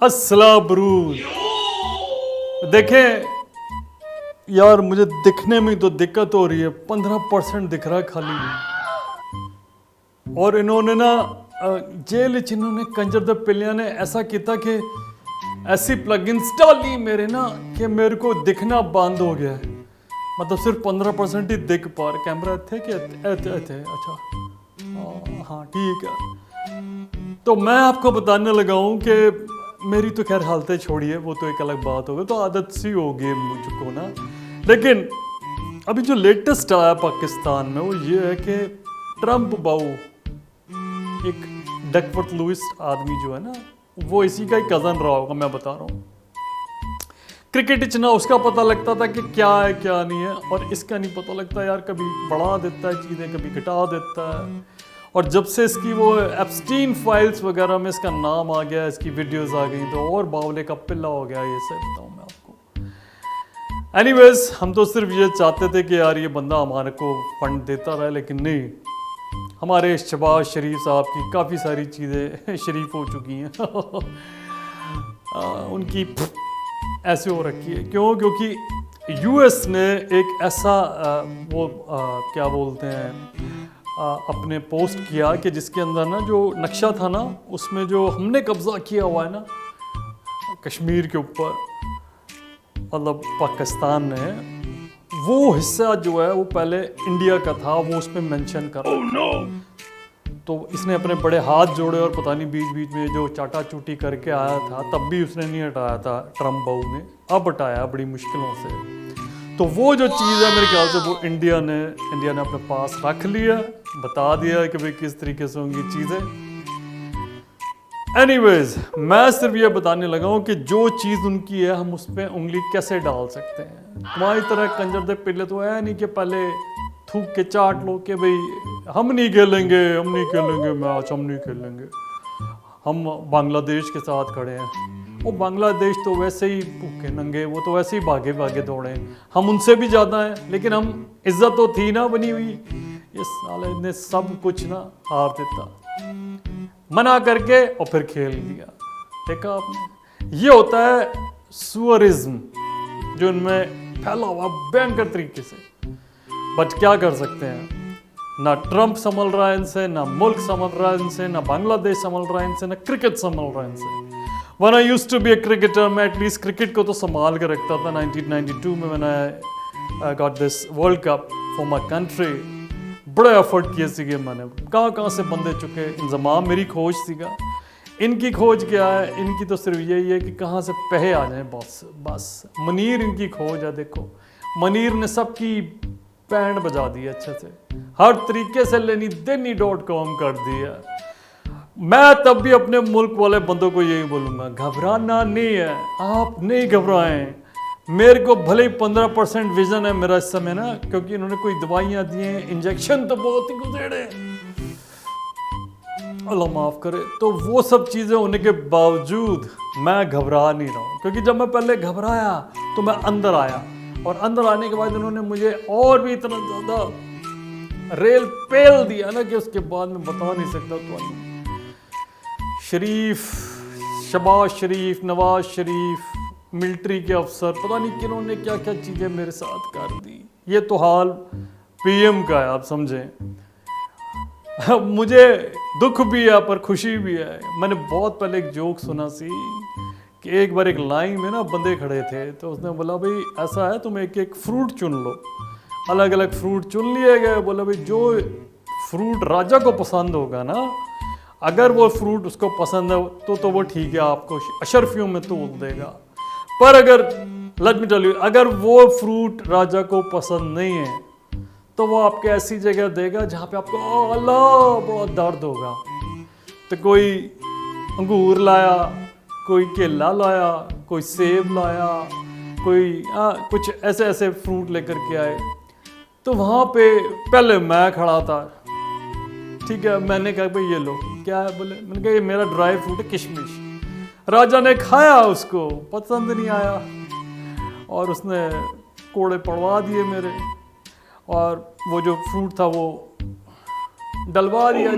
अस्सलाम बरूद। देखें यार, मुझे दिखने में तो दिक्कत हो रही है। 15% दिख रहा है खाली। और इन्होंने ना जेल इन्होंने कंजर द पिलिया ने ऐसा किया कि ऐसी प्लगइन्स डाली मेरे ना कि मेरे को दिखना बंद हो गया है। मतलब सिर्फ 15% ही दिख पा रहा। कैमरा थे कि थे? अच्छा हाँ ठीक है। तो मैं आपको बताने लगा हूँ कि मेरी तो खैर हालतें छोड़िए, वो तो एक अलग बात हो गई, तो आदत सी हो गई मुझको ना। लेकिन अभी जो लेटेस्ट आया पाकिस्तान में वो ये है कि ट्रम्प बाऊ, एक डकवर्थ लुइस आदमी जो है ना, वो इसी का ही कज़न रहा होगा। मैं बता रहा हूँ, क्रिकेट इतना उसका पता लगता था कि क्या है क्या नहीं है, और इसका नहीं पता लगता यार। कभी बढ़ा देता है चीज़ें, कभी घटा देता है। और जब से इसकी वो एप्स्टीन फाइल्स वगैरह में इसका नाम आ गया, इसकी वीडियोस आ गई, तो और बावले का पिल्ला हो गया। ये सब बताऊँ मैं आपको। एनीवेज, हम तो सिर्फ ये चाहते थे कि यार ये बंदा हमारे को फंड देता रहे, लेकिन नहीं। हमारे शहबाज शरीफ साहब की काफ़ी सारी चीज़ें शरीफ हो चुकी हैं उनकी ऐसे हो रखी है। क्यों? क्योंकि यूएस ने एक ऐसा क्या बोलते हैं अपने पोस्ट किया कि जिसके अंदर ना जो नक्शा था ना, उसमें जो हमने कब्जा किया हुआ है ना कश्मीर के ऊपर, मतलब पाकिस्तान ने, वो हिस्सा जो है वो पहले इंडिया का था, वो उसमें मेंशन कर रहा था। तो इसने अपने बड़े हाथ जोड़े और पता नहीं बीच बीच में जो चाटा चूटी करके आया था, तब भी उसने नहीं हटाया था ट्रम्प बहू ने। अब हटाया बड़ी मुश्किलों से। तो वो जो चीज़ है मेरे ख्याल से वो इंडिया ने अपने पास रख लिया, बता दिया कि भाई किस तरीके से होंगी चीज़ें। एनीवेज, मैं सिर्फ ये बताने लगा हूँ कि जो चीज़ उनकी है हम उस पर उंगली कैसे डाल सकते हैं। तुम्हारी तरह कंजर दे पिल्ले तो है नहीं कि पहले थूक के चाट लो कि भाई हम नहीं खेलेंगे मैच, हम नहीं खेलेंगे, हम बांग्लादेश के साथ खड़े हैं। वो बांग्लादेश तो वैसे ही भूखे नंगे, वो तो वैसे ही भागे भागे दौड़े, हम उनसे भी ज़्यादा हैं। लेकिन हम इज्जत तो थी ना बनी हुई। इस साले ने सब कुछ ना हार देता, मना करके, और फिर खेल दिया। देखा आपने? ये होता है सुअरिज्म जो इनमें फैला हुआ भयंकर तरीके से। बट क्या कर सकते हैं, ना ट्रम्प संभल रहा है इनसे, ना मुल्क संभल रहा है इनसे, ना बांग्लादेश संभल रहा है इनसे, ना क्रिकेट संभल रहा है इनसे। When I used to be a cricketer, मैं एटलीस्ट क्रिकेट को तो संभाल के रखता था। 1992 में मैंने got this World Cup for my country। बड़े एफर्ट किए सीगे मैंने, कहाँ से बंदे चुके, इंतजाम मेरी खोज सीगा। इनकी खोज क्या है? इनकी तो सिर्फ यही है कि कहाँ से पैसे आ जाएं, बस। मनीर इनकी खोज है। देखो, मनीर ने सबकी बैंड बजा दी अच्छे से, हर तरीके से लेनी-देनी.com कर दिया। मैं तब भी अपने मुल्क वाले बंदों को यही बोलूँगा, घबराना नहीं है, आप नहीं घबराएं। मेरे को भले ही 15% विजन है मेरा इस समय ना, क्योंकि इन्होंने कोई दवाइयाँ दी हैं, इंजेक्शन तो बहुत ही गुजेड़े, अल्लाह माफ़ करे। तो वो सब चीज़ें होने के बावजूद मैं घबरा नहीं रहा हूँ, क्योंकि जब मैं पहले घबराया तो मैं अंदर आया, और अंदर आने के बाद इन्होंने मुझे और भी इतना ज़्यादा रेल पेल दिया ना कि उसके बाद मैं बता नहीं सकता। तो शरीफ, शहबाज शरीफ, नवाज शरीफ, मिलिट्री के अफसर, पता नहीं किन्होंने क्या क्या चीज़ें मेरे साथ कर दी। ये तो हाल पीएम का है, आप समझें। मुझे दुख भी है पर खुशी भी है। मैंने बहुत पहले एक जोक सुना सी कि एक बार एक लाइन में ना बंदे खड़े थे, तो उसने बोला भाई ऐसा है तुम एक एक फ्रूट चुन लो। अलग अलग फ्रूट चुन लिए गए। बोला भाई जो फ्रूट राजा को पसंद होगा ना, अगर वो फ्रूट उसको पसंद है तो वो ठीक है, आपको अशरफियों में तोल देगा। पर अगर लेट मी टेल यू, अगर वो फ्रूट राजा को पसंद नहीं है तो वो आपके ऐसी जगह देगा जहाँ पे आपको अल्लाह बहुत दर्द होगा। तो कोई अंगूर लाया, कोई केला लाया, कोई सेब लाया, कोई कुछ ऐसे ऐसे फ्रूट लेकर के आए। तो वहाँ पे पहले मैं खड़ा था, ठीक है। मैंने कहा भाई ये लो, क्या है? बोले, मैंने कहा ये मेरा ड्राई फ्रूट है, किशमिश। राजा ने खाया, उसको पसंद नहीं आया और उसने कोड़े पड़वा दिए मेरे, और वो जो फ्रूट था वो डलवा दिया।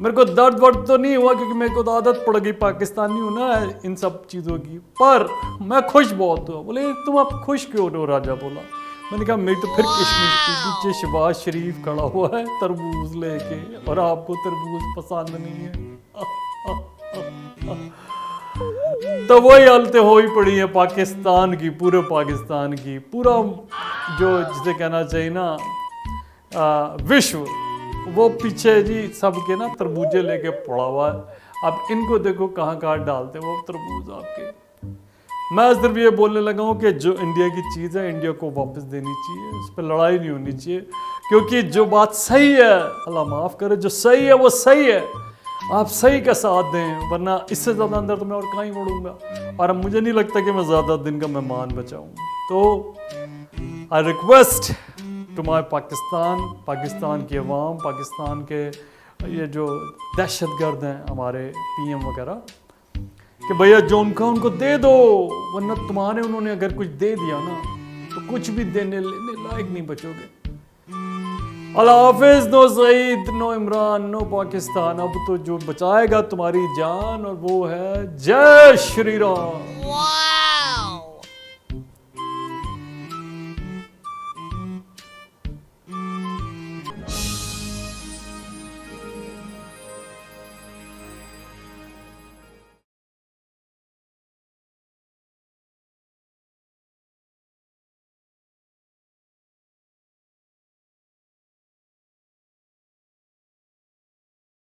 मेरे को दर्द वर्द तो नहीं हुआ क्योंकि मेरे को तो आदत पड़ गई, पाकिस्तानी हूं ना इन सब चीज़ों की, पर मैं खुश बहुत हुआ। बोले तुम अब खुश क्यों हो? राजा बोला। मैंने कहा मेरी तो फिर किशमिश थी, पीछे शहबाज शरीफ खड़ा हुआ है तरबूज लेके, और आपको तरबूज पसंद नहीं है। तो वही हालतें हो ही पड़ी है पाकिस्तान की, पूरे पाकिस्तान की, पूरा जो जिसे कहना चाहिए ना विश्व, वो पीछे जी सबके ना तरबूजे लेके पड़ा हुआ है। अब इनको देखो कहाँ कहाँ डालते वो तरबूज आपके। मैं सिर्फ ये बोलने लगा हूँ कि जो इंडिया की चीज़ है इंडिया को वापस देनी चाहिए, उस पर लड़ाई नहीं होनी चाहिए, क्योंकि जो बात सही है, अल्लाह माफ़ करे, जो सही है वो सही है, आप सही का साथ दें, वरना इससे ज़्यादा अंदर तो मैं और कहाँ ही बढ़ूँगा। और अब मुझे नहीं लगता कि मैं ज़्यादा दिन का मेहमान बचाऊँ। तो I request to my Pakistan की अवाम, पाकिस्तान के ये जो दहशतगर्द हैं हमारे PM वगैरह, कि भैया जो उनका उनको दे दो, वरना तुम्हारे उन्होंने अगर कुछ दे दिया ना तो कुछ भी देने लेने लायक नहीं बचोगे। अल्लाह हाफिज। No Saeed, no Imran, no Pakistan. अब तो जो बचाएगा तुम्हारी जान और वो है जय श्री राम।